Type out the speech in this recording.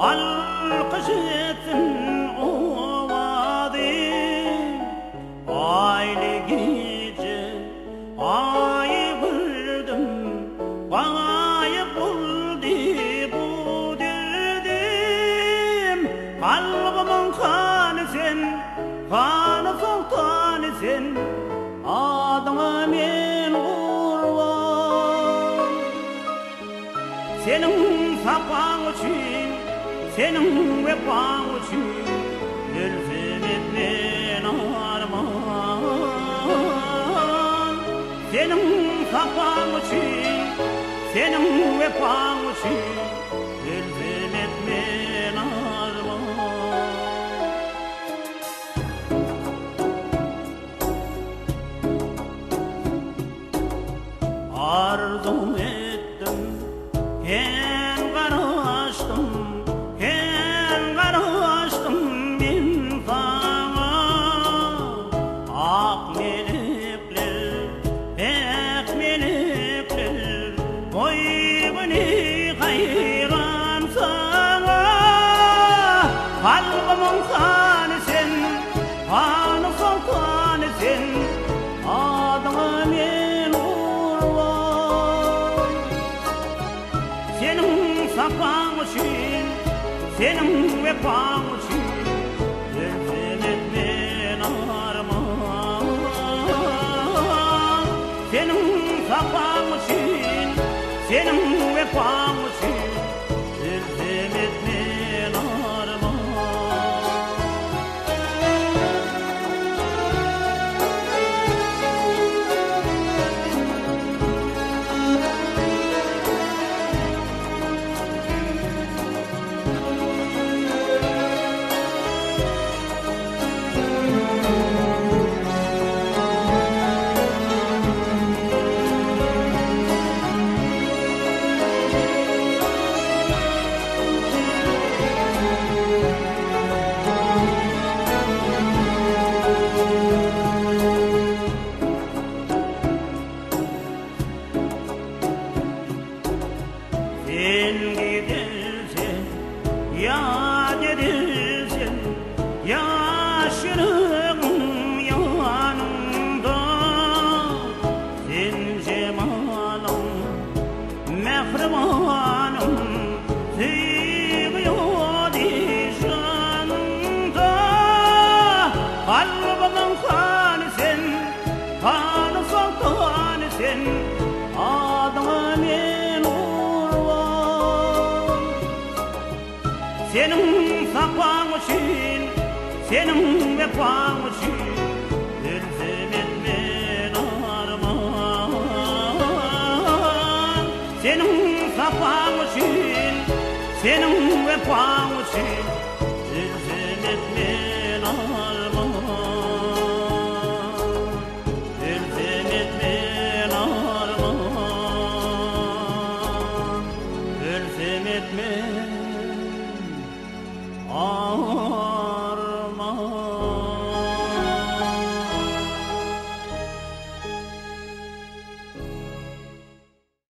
alkış etsin ovadı aylı gece ayı vurdum bağayı buldu bu derdim kalbimin kanı sen kanı sultanı sen adıma men kurban senin sapan için senin vepan için ölsem etmen arman senin sapan için senin vepan için ölsem etmen arman arzum ettim en karıştım kalbimin kanı sen, kanı sultanı sen, adıma men kurban. Senin sapan için, senin vepan için, ölsem etmen arman. Senin sapan için, senin vepan için, ölsem etmen arman. Sen gidersen, yad edersen, yaşırım yanımda. Sen cemalım, mehribanım, seviyor dişanımda. Kalbimin kanı sen, kanı sultanı sen, adıma men senin sapan için, senin vepan için, ölsem etmen arman. Senin sapan için, senin vepan için, ölsem etmen